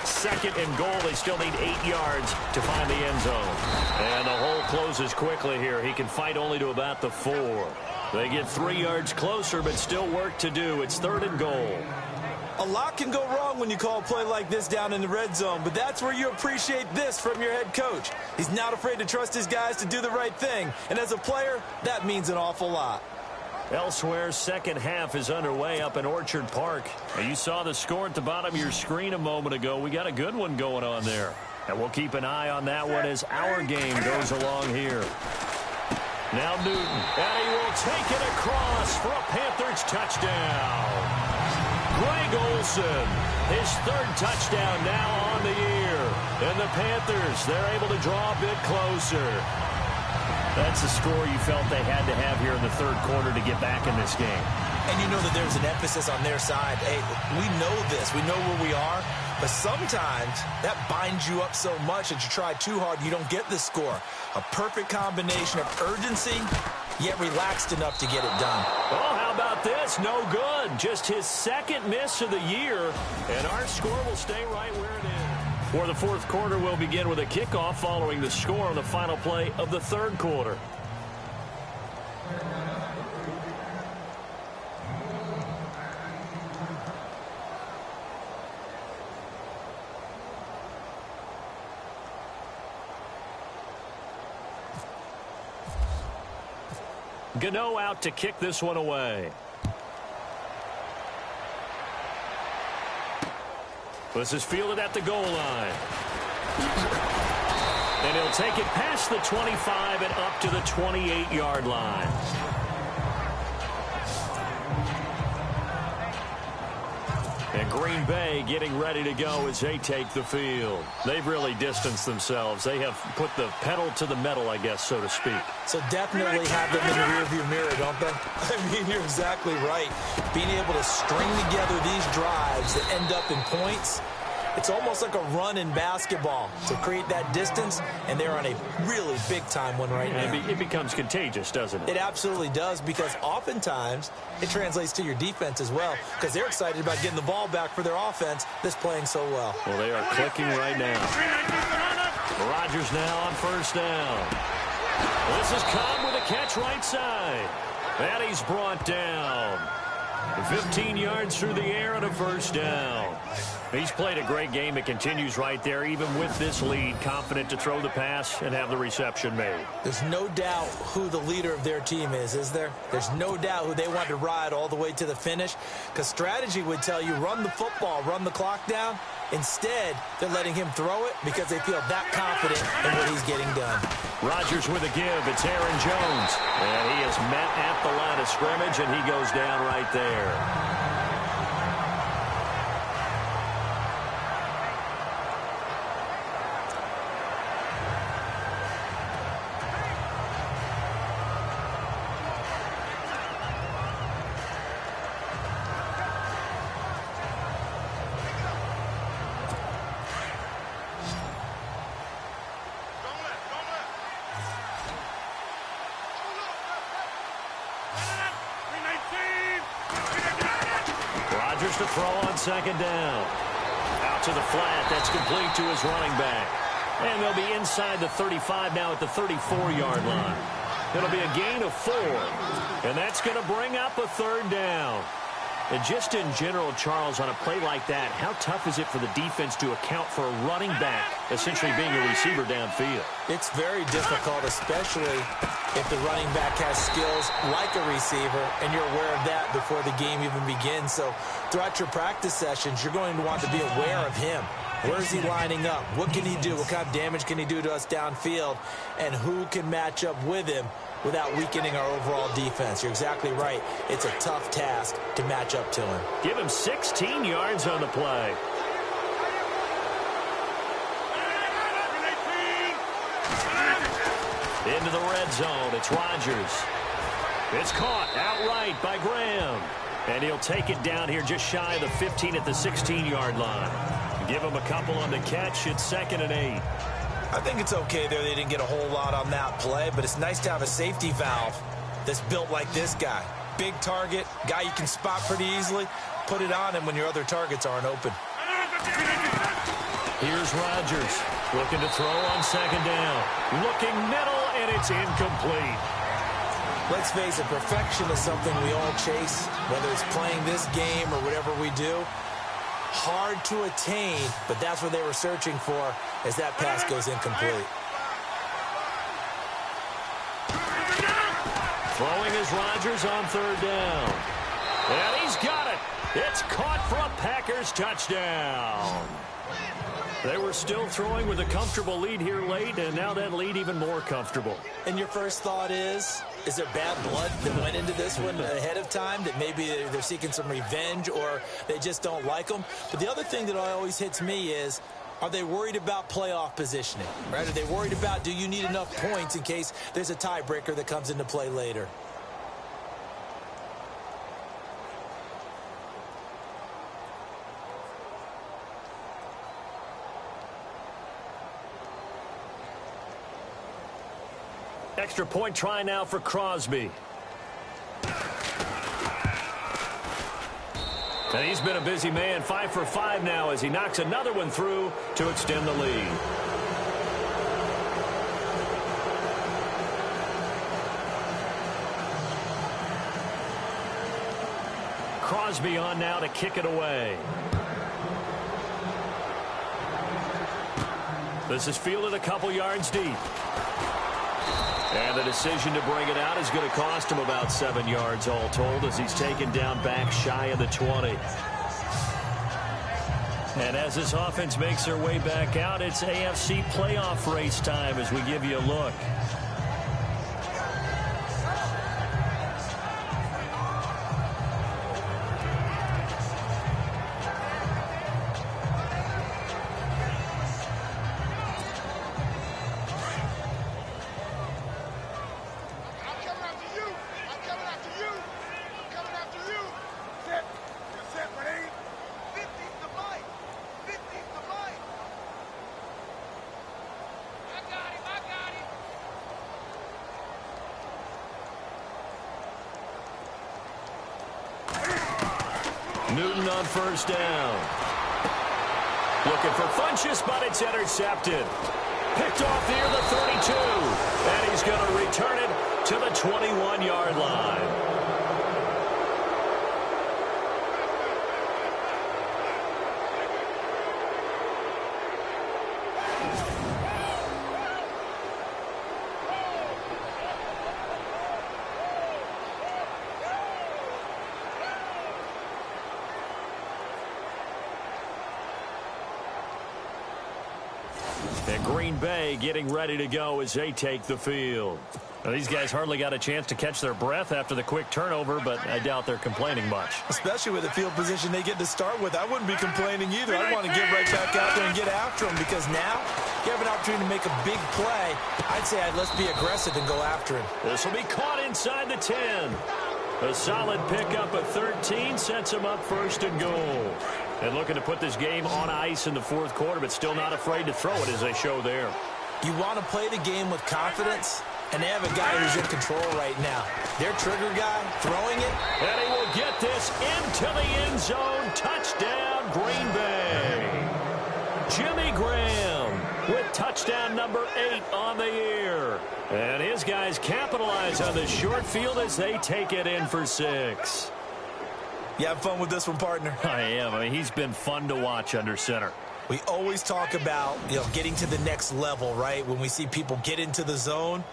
Second and goal. They still need 8 yards to find the end zone. And the hole closes quickly here. He can fight only to about the 4. They get 3 yards closer, but still work to do. It's 3rd and goal. A lot can go wrong when you call a play like this down in the red zone, but that's where you appreciate this from your head coach. He's not afraid to trust his guys to do the right thing. And as a player, that means an awful lot. Elsewhere, second half is underway up in Orchard Park. And you saw the score at the bottom of your screen a moment ago. We got a good one going on there. And we'll keep an eye on that one as our game goes along here. Now Newton. And he will take it across for a Panthers touchdown. Greg Olsen, his 3rd touchdown now on the year. And the Panthers, they're able to draw a bit closer. That's the score you felt they had to have here in the 3rd quarter to get back in this game. And you know that there's an emphasis on their side. Hey, we know this. We know where we are. But sometimes that binds you up so much that you try too hard, you don't get the score. A perfect combination of urgency, yet relaxed enough to get it done. Oh, how about this? No good. Just his 2nd miss of the year. And our score will stay right where it is. For the 4th quarter, we'll begin with a kickoff following the score on the final play of the 3rd quarter. Gano out to kick this one away. This is fielded at the goal line. And he'll take it past the 25 and up to the 28-yard line. And Green Bay getting ready to go as they take the field. They've really distanced themselves. They have put the pedal to the metal, I guess, so to speak. So definitely have them in the rearview mirror, don't they? I mean, you're exactly right. Being able to string together these drives that end up in points, it's almost like a run in basketball to create that distance, and they're on a really big-time one right now. It becomes contagious, doesn't it? It absolutely does, because oftentimes it translates to your defense as well, because they're excited about getting the ball back for their offense that's playing so well. Well, they are clicking right now. Rodgers now on 1st down. This is Cobb with a catch right side. And he's brought down. 15 yards through the air and a 1st down. He's played a great game. It continues right there, even with this lead, confident to throw the pass and have the reception made. There's no doubt who the leader of their team is there? There's no doubt who they want to ride all the way to the finish, because strategy would tell you run the football, run the clock down. Instead, they're letting him throw it because they feel that confident in what he's getting done. Rodgers with a give. It's Aaron Jones. And he is met at the line of scrimmage, and he goes down right there. To throw on 2nd down. Out to the flat. That's complete to his running back. And they'll be inside the 35 now at the 34-yard line. It'll be a gain of 4. And that's going to bring up a 3rd down. And just in general, Charles, on a play like that, how tough is it for the defense to account for a running back essentially being a receiver downfield? It's very difficult, especially if the running back has skills like a receiver, and you're aware of that before the game even begins. So throughout your practice sessions, you're going to want to be aware of him. Where is he lining up? What can he do? What kind of damage can he do to us downfield? And who can match up with him without weakening our overall defense. You're exactly right. It's a tough task to match up to him. Give him 16 yards on the play. Into the red zone. It's Rodgers. It's caught outright by Graham. And he'll take it down here just shy of the 15 at the 16-yard line. Give him a couple on the catch. It's 2nd and 8. I think it's okay there. They didn't get a whole lot on that play, but it's nice to have a safety valve that's built like this guy. Big target, guy you can spot pretty easily. Put it on him when your other targets aren't open. Here's Rodgers looking to throw on 2nd down. Looking middle, and it's incomplete. Let's face it, perfection is something we all chase, whether it's playing this game or whatever we do. Hard to attain, but that's what they were searching for as that pass goes incomplete. Throwing is Rodgers on 3rd down. And he's got it. It's caught for a Packers touchdown. They were still throwing with a comfortable lead here late, and now that lead even more comfortable. And your first thought is there bad blood that went into this one ahead of time, that maybe they're seeking some revenge or they just don't like them? But the other thing that always hits me is, are they worried about playoff positioning? Right? Are they worried about, do you need enough points in case there's a tiebreaker that comes into play later? Extra point try now for Crosby. And he's been a busy man, 5 for 5 now as he knocks another one through to extend the lead. Crosby on now to kick it away. This is fielded a couple yards deep. And the decision to bring it out is going to cost him about 7 yards all told as he's taken down back shy of the 20. And as this offense makes their way back out, it's AFC playoff race time as we give you a look. Newton on 1st down. Looking for Funchess, but it's intercepted. Picked off near the 32. And he's going to return it to the 21-yard line. And Green Bay getting ready to go as they take the field. Now, these guys hardly got a chance to catch their breath after the quick turnover, but I doubt they're complaining much. Especially with the field position they get to start with. I wouldn't be complaining either. I'd want to get right back out there and get after them, because now you have an opportunity to make a big play. I'd say let's be aggressive and go after him. This will be caught inside the 10. A solid pickup at 13 sets him up 1st and goal. And looking to put this game on ice in the 4th quarter, but still not afraid to throw it as they show there. You want to play the game with confidence, and they have a guy who's in control right now. Their trigger guy throwing it. And he will get this into the end zone. Touchdown, Green Bay. Jimmy Graham with touchdown number 8 on the year. And his guys capitalize on the short field as they take it in for 6. You have fun with this one, partner? I am. I mean, he's been fun to watch under center. We always talk about, getting to the next level, right? When we see people get into the zone,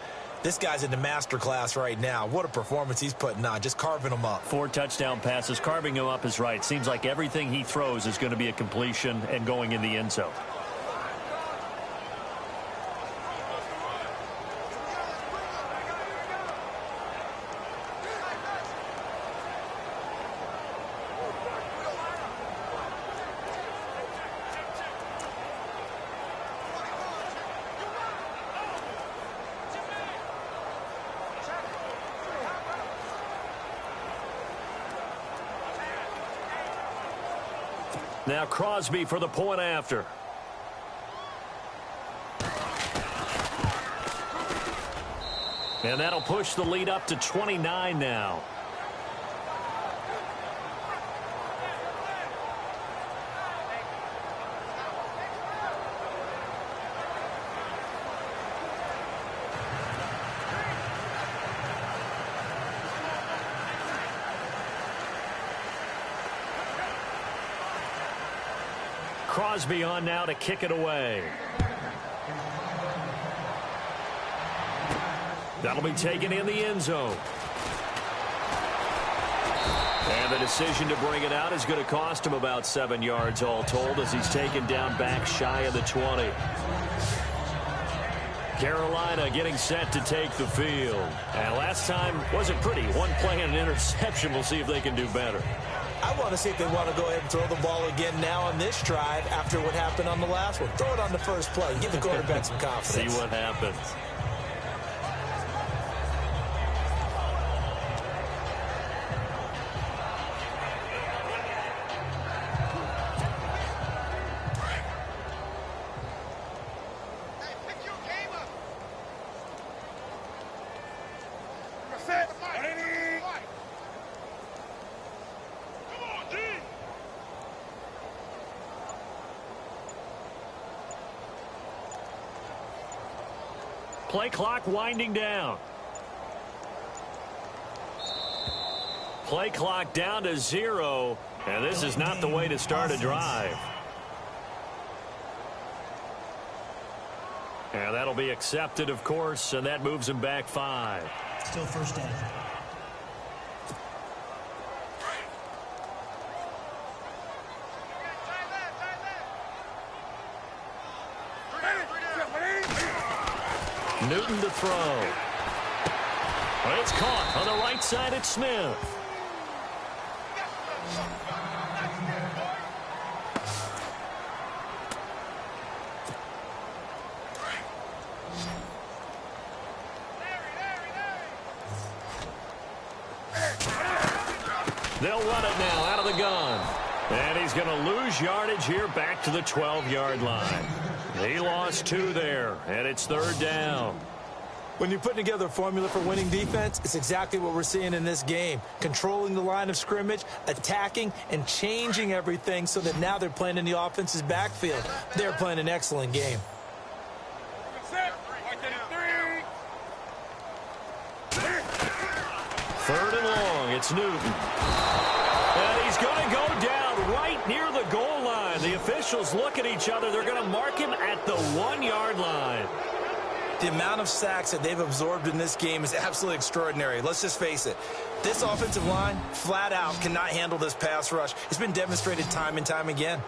this guy's in the master class right now. What a performance he's putting on, just carving them up. 4 touchdown passes. Carving him up is right. Seems like everything he throws is going to be a completion and going in the end zone. Now Crosby for the point after. And that'll push the lead up to 29 now. Crosby on now to kick it away. That'll be taken in the end zone. And the decision to bring it out is going to cost him about 7 yards all told as he's taken down back shy of the 20. Carolina getting set to take the field. And last time wasn't pretty. One play and an interception. We'll see if they can do better. I want to see if they want to go ahead and throw the ball again now on this drive after what happened on the last one. Throw it on the first play. Give the quarterback some confidence. See what happens. Play clock winding down. Play clock down to 0, and this is not the way to start a drive. And that'll be accepted, of course, and that moves him back 5. Still first down. Newton to throw. It's caught on the right side. It's Smith. They'll run it now out of the gun. And he's going to lose yardage here back to the 12-yard line. He lost 2 there, and it's 3rd down. When you're putting together a formula for winning defense, it's exactly what we're seeing in this game. Controlling the line of scrimmage, attacking, and changing everything so that now they're playing in the offense's backfield. They're playing an excellent game. 3rd and long. It's Newton. And he's going to go down right near the goal line. The officials look at each other. They're going to mark him at the 1-yard line. The amount of sacks that they've absorbed in this game is absolutely extraordinary. Let's just face it. This offensive line, flat out, cannot handle this pass rush. It's been demonstrated time and time again.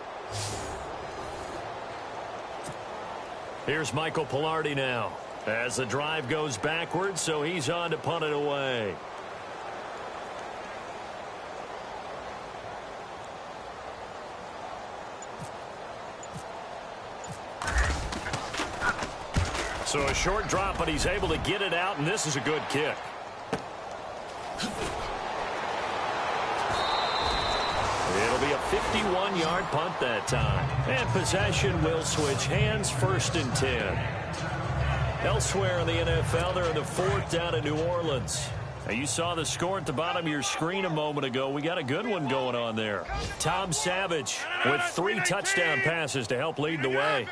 Here's Michael Pilardi now as the drive goes backwards, so he's on to punt it away. So a short drop, but he's able to get it out, and this is a good kick. It'll be a 51-yard punt that time. And possession will switch hands, 1st and 10. Elsewhere in the NFL, they're in the 4th down in New Orleans. Now, you saw the score at the bottom of your screen a moment ago. We got a good one going on there. Tom Savage with 3 touchdown passes to help lead the way.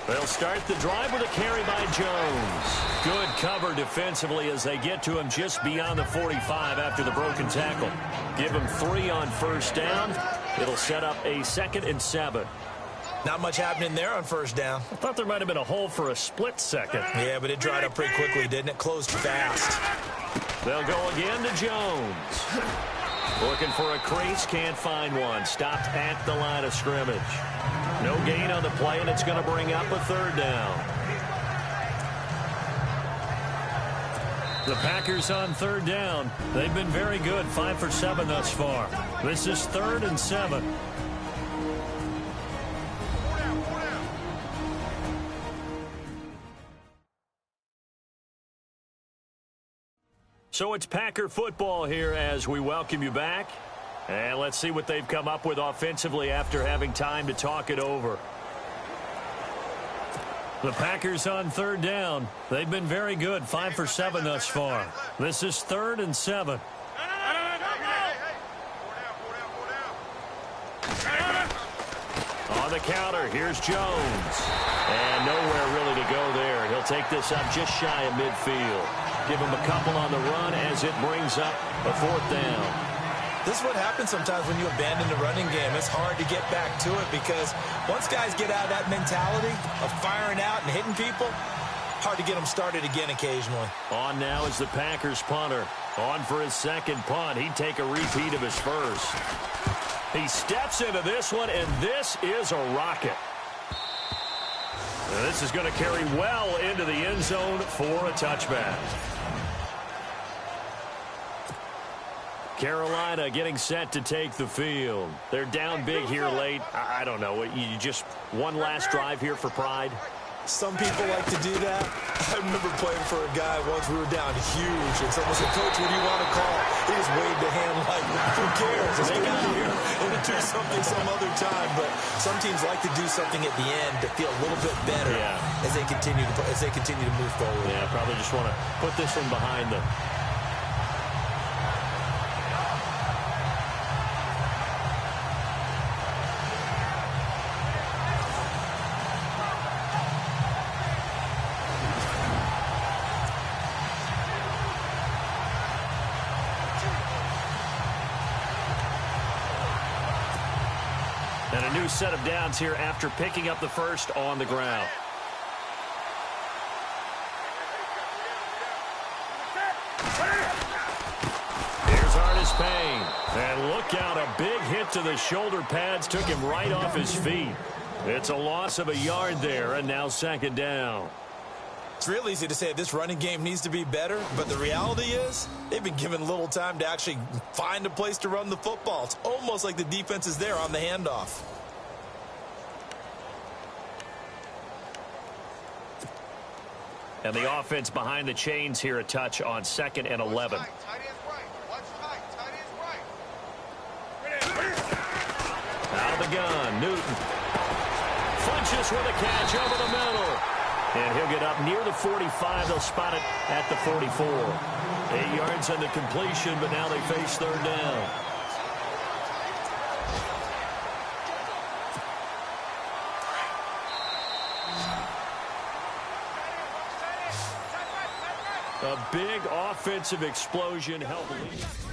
They'll start the drive with a carry by Jones. Good cover defensively as they get to him just beyond the 45 after the broken tackle. Give him 3 on 1st down. It'll set up a 2nd and 7. Not much happening there on 1st down. I thought there might have been a hole for a split second. Yeah, but it dried up pretty quickly, didn't it? Closed fast. They'll go again to Jones. Looking for a crease, can't find one. Stopped at the line of scrimmage. No gain on the play, and it's going to bring up a 3rd down. The Packers on 3rd down. They've been very good, 5 for 7 thus far. This is 3rd and 7. So it's Packer football here as we welcome you back. And let's see what they've come up with offensively after having time to talk it over. The Packers on third down. They've been very good, 5 for 7 thus far. This is 3rd and 7. On the counter, here's Jones. And nowhere really to go there. He'll take this up just shy of midfield. Give him a couple on the run as it brings up a 4th down. This is what happens sometimes when you abandon the running game. It's hard to get back to it because once guys get out of that mentality of firing out and hitting people, hard to get them started again occasionally. On now is the Packers punter. On for his second punt. He'd take a repeat of his first. He steps into this one, and this is a rocket. Now, this is going to carry well into the end zone for a touchback. Carolina getting set to take the field. They're down big here late. I don't know. You just one last drive here for pride? Some people like to do that. I remember playing for a guy once. We were down huge, and someone said, "Coach, what do you want to call?" He just waved the hand like, who cares? Let's get out of here and do something some other time. But some teams like to do something at the end to feel a little bit better as they continue to move forward. Yeah, probably just want to put this one behind them. And a new set of downs here after picking up the first on the ground. Here's Artis Payne. And look out, a big hit to the shoulder pads took him right off his feet. It's a loss of a yard there, and now 2nd down. It's real easy to say this running game needs to be better, but the reality is they've been given little time to actually find a place to run the football. It's almost like the defense is there on the handoff. And the offense behind the chains here, a touch on 2nd and 11. Out of the gun, Newton. Funches with a catch over the middle. And he'll get up near the 45. They'll spot it at the 44. 8 yards on the completion, but now they face 3rd down. A big offensive explosion helped lead.